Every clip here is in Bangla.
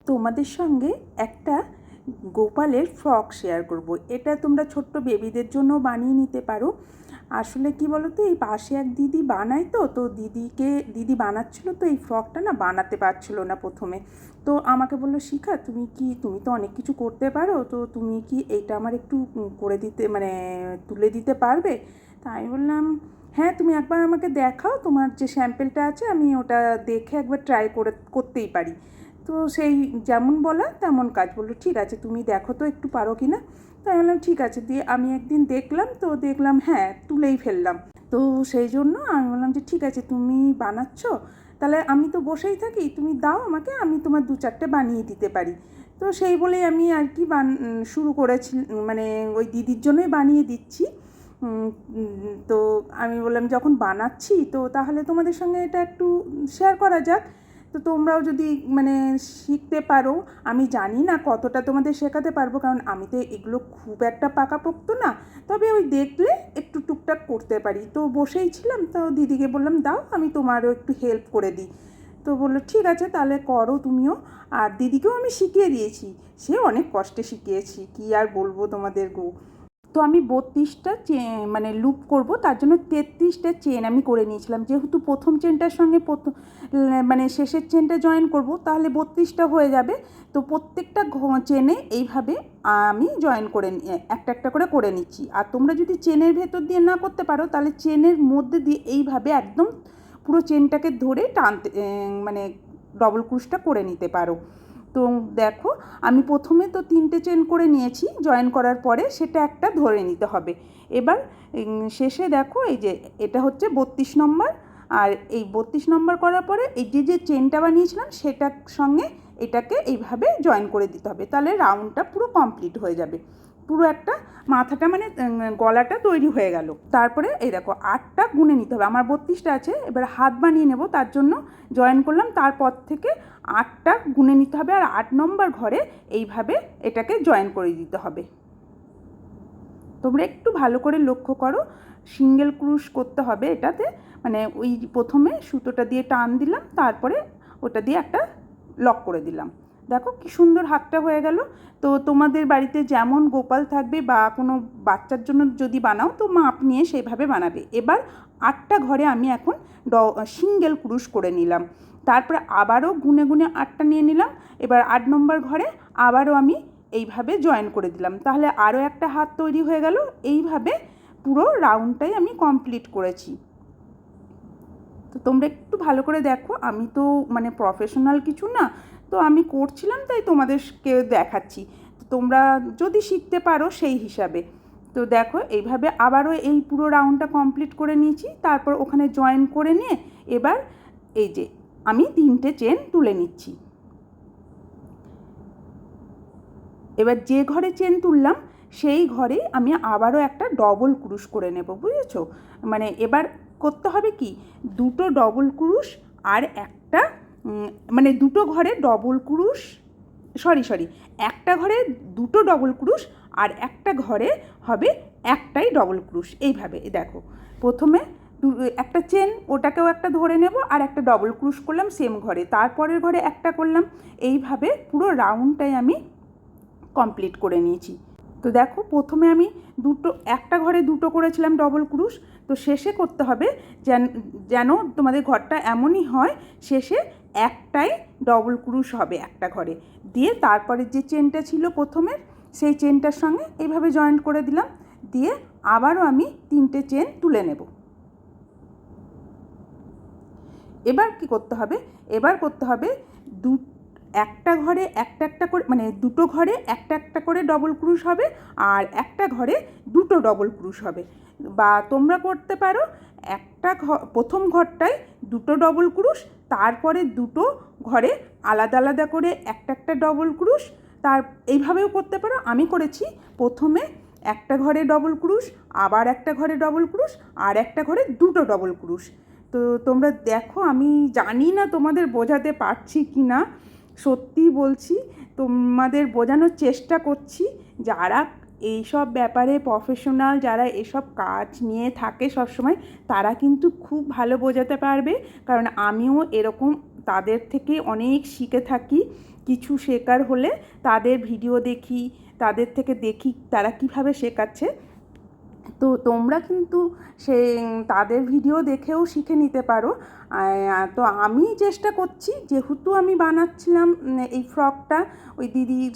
তোমাদের সঙ্গে একটা গোপালের ফ্রক শেয়ার করব। এটা তোমরা ছোট্ট বেবিদের জন্য বানিয়ে নিতে পারো। আসলে কি বলো তো, এই পাশে এক দিদি বানায়, তো দিদি বানাচ্ছিল, তো এই ফ্রকটা না বানাতে পারছিল না প্রথমে। তো আমাকে বললো, শিখা তুমি তো অনেক কিছু করতে পারো, তো তুমি কি এইটা আমার একটু করে দিতে, মানে তুলে দিতে পারবে? তা আমি বললাম, হ্যাঁ, তুমি একবার আমাকে দেখাও, তোমার যে স্যাম্পেলটা আছে আমি ওটা দেখে একবার ট্রাই করতেই পারি। তো সেই যেমন বলা তেমন কাজ। বললো, ঠিক আছে, তুমি দেখো তো একটু পারো কি না। তাই বললাম, ঠিক আছে। দিয়ে আমি একদিন দেখলাম হ্যাঁ, তুলেই ফেললাম। তো সেই জন্য আমি বললাম যে, ঠিক আছে, তুমি বানাচ্ছ, তাহলে আমি তো বসেই থাকি, তুমি দাও আমাকে, আমি তোমার 2-4টে বানিয়ে দিতে পারি। তো সেই বলেই আমি আর কি শুরু করেছি, মানে ওই দিদির জন্যই বানিয়ে দিচ্ছি। তো আমি বললাম, যখন বানাচ্ছি তো তাহলে তোমাদের সঙ্গে এটা একটু শেয়ার করা যাক। তো তোমরাও যদি মানে শিখতে পারো। আমি জানি না কতটা তোমাদের শেখাতে পারবো, কারণ আমি তো এগুলো খুব একটা পাকাপোক্ত না, তবে ওই দেখলে একটু টুকটাক করতে পারি। তো বসেই ছিলাম, তো দিদিকে বললাম, দাও আমি তোমারও একটু হেল্প করে দিই। তো বললো, ঠিক আছে, তাহলে করো তুমিও। আর দিদিকেও আমি শিখিয়ে দিয়েছি, সে অনেক কষ্টে শিখিয়েছি, কি আর বলবো তোমাদের গো। তো আমি 32টা মানে লুপ করব, তার জন্য 33টা চেন আমি করে নিয়েছিলাম। যেহেতু প্রথম চেনটার সঙ্গে মানে শেষের চেনটা জয়েন করব, তাহলে 32টা হয়ে যাবে। তো প্রত্যেকটা চেনে এইভাবে আমি জয়েন করে একটা একটা করে নিচ্ছি। আর তোমরা যদি চেনের ভেতর দিয়ে না করতে পারো, তাহলে চেনের মধ্যে দিয়ে এইভাবে একদম পুরো চেনটাকে ধরে টানতে, মানে ডবল ক্রুশটা করে নিতে পারো। তো দেখো, আমি প্রথমে তো 3টে চেন করে নিয়েছি, জয়েন করার পরে সেটা একটা ধরে নিতে হবে। এবার শেষে দেখো, এই যে এটা হচ্ছে 32 নম্বর, আর এই 32 নম্বর করার পরে এই যে চেনটা বানিয়েছিলাম সেটার সঙ্গে এটাকে এইভাবে জয়েন করে দিতে হবে, তাহলে রাউন্ডটা পুরো কমপ্লিট হয়ে যাবে। পুরো একটা মাথাটা, মানে গলাটা তৈরি হয়ে গেল। তারপরে এই দেখো 8টা গুনে নিতে হবে, আমার 32টা আছে, এবার হাত বানিয়ে নেব, তার জন্য জয়েন করলাম, তারপর থেকে 8টা গুনে নিতে হবে, আর 8 নম্বর ঘরে এইভাবে এটাকে জয়েন করে দিতে হবে। তোমরা একটু ভালো করে লক্ষ্য করো, সিঙ্গেল ক্রুশ করতে হবে এটাতে, মানে ওই প্রথমে সুতোটা দিয়ে টান দিলাম, তারপরে ওটা দিয়ে একটা লক করে দিলাম। দেখো কি সুন্দর হাতটা হয়ে গেল। তো তোমাদের বাড়িতে যেমন গোপাল থাকবে বা কোনো বাচ্চার জন্য যদি বানাও, তো মাপ নিয়ে সেইভাবে বানাবে। এবার 8টা ঘরে আমি এখন সিঙ্গেল ক্রুশ করে নিলাম, তারপরে আবারও গুনে গুনে 8টা নিয়ে নিলাম। এবার 8 নম্বর ঘরে আবারও আমি এইভাবে জয়েন করে দিলাম, তাহলে আরও একটা হাত তৈরি হয়ে গেল। এইভাবে পুরো রাউন্ডটাই আমি কমপ্লিট করেছি। তো তোমরা একটু ভালো করে দেখো, আমি তো মানে প্রফেশনাল কিছু না, তো আমি করছিলাম, তাই তোমাদেরকে দেখাচ্ছি। তো তোমরা যদি শিখতে পারো সেই হিসাবে। তো দেখো, এইভাবে আবারও এই পুরো রাউন্ডটা কমপ্লিট করে নিয়েছি, তারপর ওখানে জয়েন করে নিয়ে এবার এই যে আমি 3টে চেন তুলে নিচ্ছি। এবার যে ঘরে চেন তুললাম সেই ঘরে আমি আবারও একটা ডবল ক্রুশ করে নেব, বুঝেছো? মানে এবার করতে হবে কি, 2টো ডবল ক্রুশ আর একটা, মানে 2টো ঘরে ডবল ক্রুশ, সরি, একটা ঘরে 2টো ডবল ক্রুশ আর একটা ঘরে হবে একটাই ডবল ক্রুশ। এইভাবে দেখো, প্রথমে একটা চেন, ওটাকেও একটা ধরে নেব, আর একটা ডবল ক্রুশ করলাম সেম ঘরে, তারপরের ঘরে একটা করলাম। এইভাবে পুরো রাউন্ডটাই আমি কমপ্লিট করে নিয়েছি। তো দেখো, প্রথমে আমি একটা ঘরে 2টো করেছিলাম ডবল ক্রুশ, তো শেষে করতে হবে যেন তোমাদের ঘরটা এমনই হয়, শেষে একটাই ডবল ক্রুশ হবে একটা ঘরে। দিয়ে তারপরে যে চেনটা ছিল প্রথমের, সেই চেনটার সঙ্গে এইভাবে জয়েন্ট করে দিলাম, দিয়ে আবারও আমি 3টে চেন তুলে নেব। এবার কি করতে হবে, এবার করতে হবে একটা ঘরে একটা করে, মানে 2টো ঘরে একটা করে ডবল ক্রুশ হবে, আর একটা ঘরে 2টো ডবল ক্রুশ হবে। বা তোমরা করতে পারো, প্রথম ঘরটায় 2টো ডবল ক্রুশ, তারপরে 2টো ঘরে আলাদা আলাদা করে একটা ডবল ক্রুশ। এইভাবেও করতে পারো। আমি করেছি প্রথমে একটা ঘরে ডবল ক্রুশ, আবার একটা ঘরে ডবল ক্রুশ, আর একটা ঘরে 2টো ডবল ক্রুশ। তো তোমরা দেখো, আমি জানি না তোমাদের বোঝাতে পারছি কি না, সত্যি বলছি, তোমাদের বোঝানোর চেষ্টা করছি। যারা এইসব ব্যাপারে প্রফেশনাল, যারা এসব কাজ নিয়ে থাকে সবসময়, তারা কিন্তু খুব ভালো বোঝাতে পারবে, কারণ আমিও এরকম তাদের থেকে অনেক শিখে থাকি। কিছু শেখার হলে তাদের ভিডিও দেখি, তাদের থেকে দেখি তারা কিভাবে শেখাচ্ছে। তো তোমরা কিন্তু সে তাদের ভিডিও দেখেও শিখে নিতে পারো। তো আমি চেষ্টা করছি, যেহেতু আমি বানাচ্ছিলাম এই ফ্রকটা ওই দিদির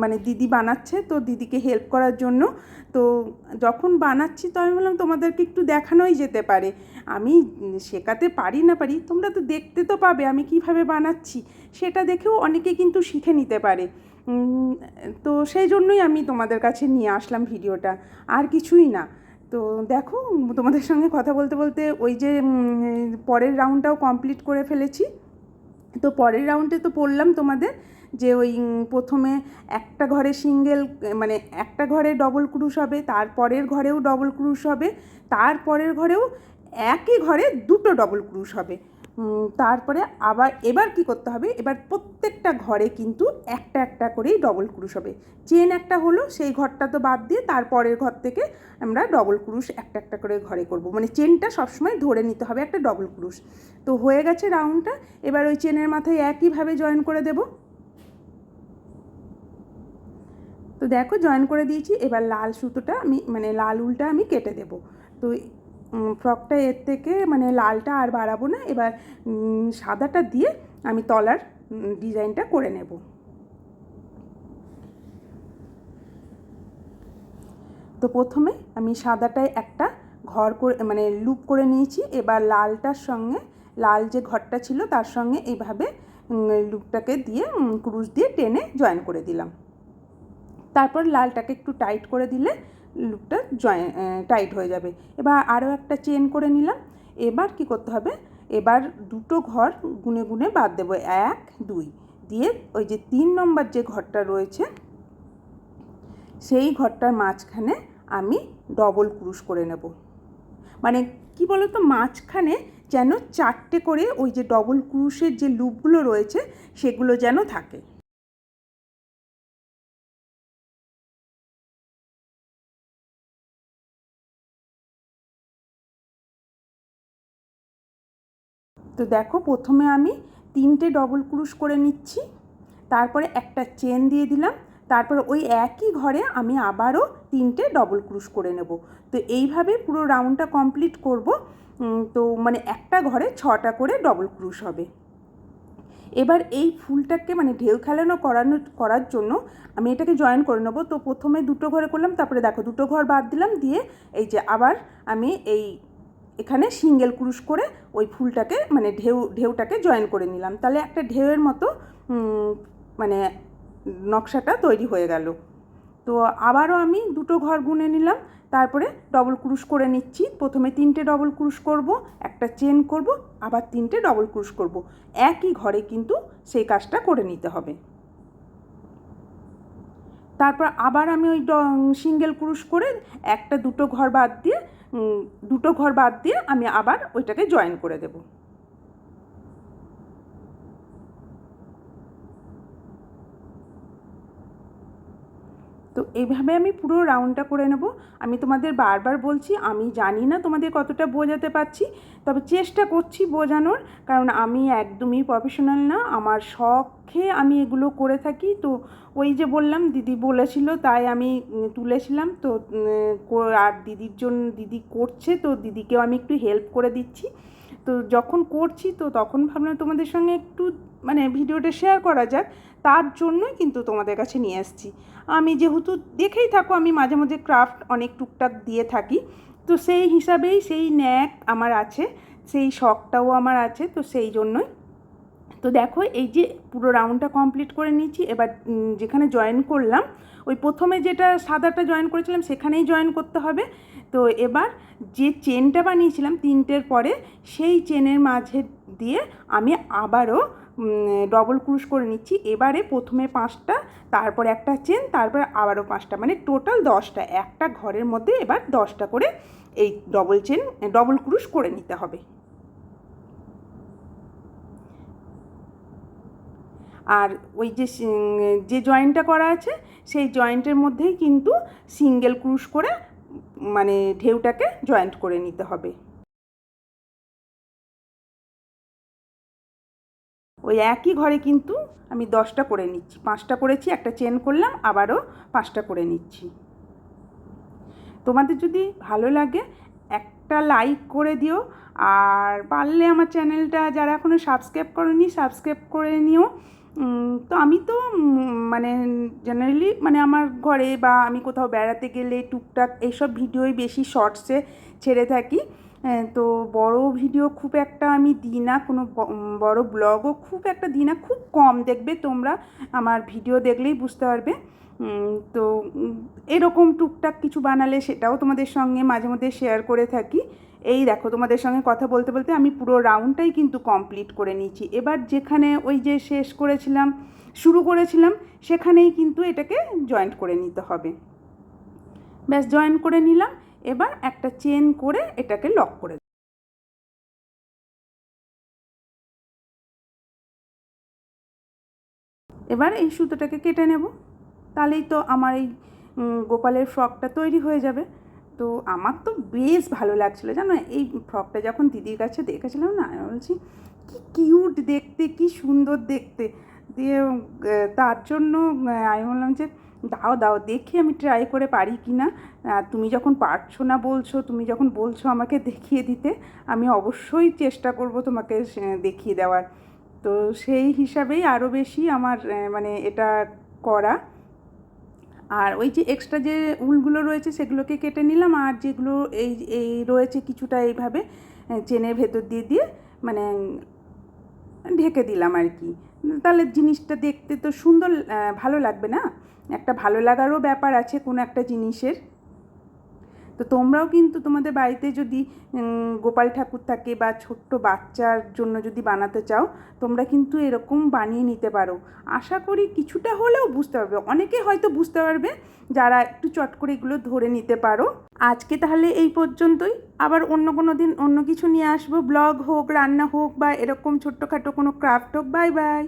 মানে দিদি বানাচ্ছে, তো দিদিকে হেল্প করার জন্য। তো যখন বানাচ্ছি তো আমি বললাম তোমাদেরকে একটু দেখানোই যেতে পারে। আমি শেখাতে পারি না পারি, তোমরা তো দেখতে তো পাবে আমি কিভাবে বানাচ্ছি, সেটা দেখেও অনেকে কিন্তু শিখে নিতে পারে। তো সেই জন্যই আমি তোমাদের কাছে নিয়ে আসলাম ভিডিওটা, আর কিছুই না। তো দেখো, তোমাদের সঙ্গে কথা বলতে বলতে ওই যে পরের রাউন্ডটাও কমপ্লিট করে ফেলেছি। তো পরের রাউন্ডে তো বললাম তোমাদের যে ওই প্রথমে একটা ঘরে সিঙ্গেল, মানে একটা ঘরে ডবল ক্রুশ হবে, তারপরের ঘরেও ডবল ক্রুশ হবে, তারপরের ঘরেও একই ঘরে দুটো ডবল ক্রুশ হবে। তারপরে আবার এবার কি করতে হবে, এবার প্রত্যেকটা ঘরে কিন্তু একটা একটা করেই ডবল ক্রুশ হবে। চেন একটা হলো, সেই ঘরটা তো বাদ দিয়ে তারপরের ঘর থেকে আমরা ডবল ক্রুশ একটা একটা করে ঘরে করব, মানে চেনটা সবসময় ধরে নিতে হবে একটা ডবল ক্রুশ। তো হয়ে গেছে রাউন্ডটা, এবার ওই চেনের মাথায় একইভাবে জয়েন করে দেব। তো দেখো জয়েন করে দিয়েছি, এবার লাল সুতোটা আমি মানে লাল উলটা আমি কেটে দেব। তো ফ্রকটা এর থেকে মানে লালটা আর বাড়াবো না, এবার সাদাটা দিয়ে আমি তলার ডিজাইনটা করে নেব। তো প্রথমে আমি সাদাটায় একটা ঘর করে মানে লুপ করে নিয়েছি, এবার লালটার সঙ্গে লাল যে ঘরটা ছিল তার সঙ্গে এইভাবে লুপটাকে দিয়ে ক্রুশ দিয়ে টেনে জয়েন করে দিলাম। তারপর লালটাকে একটু টাইট করে দিলে লুপটা টাইট হয়ে যাবে। এবার আরও একটা চেন করে নিলাম। এবার কি করতে হবে, এবার দুটো ঘর গুনে গুনে বাদ দেবো, 1 2 দিয়ে ওই যে 3 নম্বর যে ঘরটা রয়েছে সেই ঘরটার মাঝখানে আমি ডবল ক্রুশ করে নেব। মানে কি বলো তো, মাঝখানে যেন 4টে করে ওই যে ডবল ক্রুশের যে লুপগুলো রয়েছে সেগুলো যেন থাকে। তো দেখো প্রথমে আমি 3টে ডবল ক্রুশ করে নিচ্ছি, তারপরে একটা চেন দিয়ে দিলাম, তারপর ওই একই ঘরে আমি আবারও 3টে ডবল ক্রুশ করে নেব। তো এইভাবে পুরো রাউন্ডটা কমপ্লিট করব। তো মানে একটা ঘরে 6টা করে ডবল ক্রুশ হবে। এবার এই ফুলটাকে মানে ঢেউ খেলানো করার জন্য আমি এটাকে জয়েন করে নেব। তো প্রথমে দুটো ঘরে করলাম, তারপরে দেখো দুটো ঘর বাদ দিলাম, দিয়ে এই যে আবার আমি এই এখানে সিঙ্গেল ক্রুশ করে ওই ফুলটাকে মানে ঢেউটাকে জয়েন করে নিলাম। তাহলে একটা ঢেউয়ের মতো মানে নকশাটা তৈরি হয়ে গেল। তো আবারও আমি দুটো ঘর গুনে নিলাম, তারপরে ডবল ক্রুশ করে নিচ্ছি। প্রথমে 3টে ডবল ক্রুশ করব, একটা চেন করব, আবার 3টে ডবল ক্রুশ করব। একই ঘরে কিন্তু সেই কাজটা করে নিতে হবে। তারপর আবার আমি ওই সিঙ্গেল ক্রুশ করে একটা দুটো ঘর বাদ দিয়ে আমি আবার ওইটাকে জয়েন করে দেব। তো এইভাবে আমি পুরো রাউন্ডটা করে নেব। আমি তোমাদের বারবার বলছি, আমি জানি না তোমাদের কতটা বোঝাতে পারছি, তবে চেষ্টা করছি বোঝানোর, কারণ আমি একদমই প্রফেশনাল না, আমার শখে আমি এগুলো করে থাকি। তো ওই যে বললাম দিদি বলেছিল তাই আমি তুলেছিলাম। তো আর দিদি করছে, তো দিদিকেও আমি একটু হেল্প করে দিচ্ছি। তো যখন করছি তো তখন ভাবলাম তোমাদের সঙ্গে একটু মানে ভিডিওটা শেয়ার করা যাক, তার জন্যই কিন্তু তোমাদের কাছে নিয়ে আসছি। আমি যেহেতু দেখেই থাকো আমি মাঝে মাঝে ক্রাফট অনেক টুকটাক দিয়ে থাকি, তো সেই হিসাবেই সেই ন্যাক আমার আছে, সেই শখটাও আমার আছে, তো সেই জন্যই। তো দেখো এই যে পুরো রাউন্ডটা কমপ্লিট করে নিয়েছি। এবার যেখানে জয়েন করলাম ওই প্রথমে যেটা সাদাটা জয়েন করেছিলাম সেখানেই জয়েন করতে হবে। তো এবার যে চেনটা বানিয়েছিলাম 3টের পরে, সেই চেনের মাঝে দিয়ে আমি আবারও ডবল ক্রুশ করে নিচ্ছি। এবারে প্রথমে 5টা, তারপর একটা চেন, তারপর আবারও 5টা, মানে টোটাল 10টা। একটা ঘরের মধ্যে এবার 10টা করে এই ডবল ক্রুশ করে নিতে হবে। আর ওই যে জয়েন্টটা করা আছে সেই জয়েন্টের মধ্যেই কিন্তু সিঙ্গেল ক্রুশ করে মানে ঢেউটাকে জয়েন্ট করে নিতে হবে। ওই একই ঘরে কিন্তু আমি 10টা করে নিচ্ছি, 5টা করেছি, একটা চেন করলাম, আবারও 5টা করে নিচ্ছি। তোমাদের যদি ভালো লাগে একটা লাইক করে দিও, আর পারলে আমার চ্যানেলটা যারা এখনও সাবস্ক্রাইব করোনি সাবস্ক্রাইব করে নিও। তো আমি তো মানে জেনারেলি মানে আমার ঘরে বা আমি কোথাও বেড়াতে গেলে টুকটাক এইসব ভিডিওই বেশি শর্টসে ছেড়ে থাকি। তো বড় ভিডিও খুব একটা আমি দিই না, কোনো বড় ব্লগও খুব একটা দিই না, খুব কম। দেখবে তোমরা আমার ভিডিও দেখলেই বুঝতে পারবে। তো এরকম টুকটাক কিছু বানালে সেটাও তোমাদের সঙ্গে মাঝে মধ্যে শেয়ার করে থাকি। এই দেখো তোমাদের সঙ্গে কথা বলতে বলতে আমি পুরো রাউন্ডটাই কিন্তু কমপ্লিট করে নিয়েছি। এবার যেখানে ওই যে শেষ করেছিলাম, শুরু করেছিলাম, সেখানেই কিন্তু এটাকে জয়েন্ট করে নিতে হবে। ব্যাস জয়েন করে নিলাম। এবার একটা চেন করে এটাকে লক করে এবার এই সুতোটাকে কেটে নেব। তাহলেই তো আমার এই গোপালের ফ্রকটা তৈরি হয়ে যাবে। তো আমার তো বেশ ভালো লাগছিলো জানো, এই ফ্রকটা যখন দিদির কাছে দেখেছিলাম না, আমি বলছি কি কিউট দেখতে, কি সুন্দর দেখতে। দিয়ে তার জন্য আমি বললাম যে দাও দাও দেখি আমি ট্রাই করে পারি কি না। তুমি যখন পারছো না বলছো, তুমি যখন বলছো আমাকে দেখিয়ে দিতে, আমি অবশ্যই চেষ্টা করব তোমাকে দেখিয়ে দেওয়ার। তো সেই হিসাবেই আরও বেশি আমার মানে এটা করা। আর ওই যে এক্সট্রা যে উলগুলো রয়েছে সেগুলোকে কেটে নিলাম, আর যেগুলো এই এই রয়েছে কিছুটা এইভাবে চেনের ভেতর দিয়ে দিয়ে মানে ঢেকে দিলাম আর কি। তাহলে জিনিসটা দেখতে তো সুন্দর, ভালো লাগবে না? একটা ভালো লাগারও ব্যাপার আছে কোনো একটা জিনিসের। তো তোমরাও কিন্তু তোমাদের বাড়িতে যদি গোপাল ঠাকুর থাকে বা ছোট্ট বাচ্চার জন্য যদি বানাতে চাও, তোমরা কিন্তু এরকম বানিয়ে নিতে পারো। আশা করি কিছুটা হলেও বুঝতে পারবে, অনেকে হয়তো বুঝতে পারবে যারা একটু চট করে এগুলো ধরে নিতে পারো। আজকে তাহলে এই পর্যন্তই। আবার অন্য কোনো দিন অন্য কিছু নিয়ে আসবো, ব্লগ হোক, রান্না হোক, বা এরকম ছোট্টখাটো কোনো ক্রাফট হোক। Bye bye.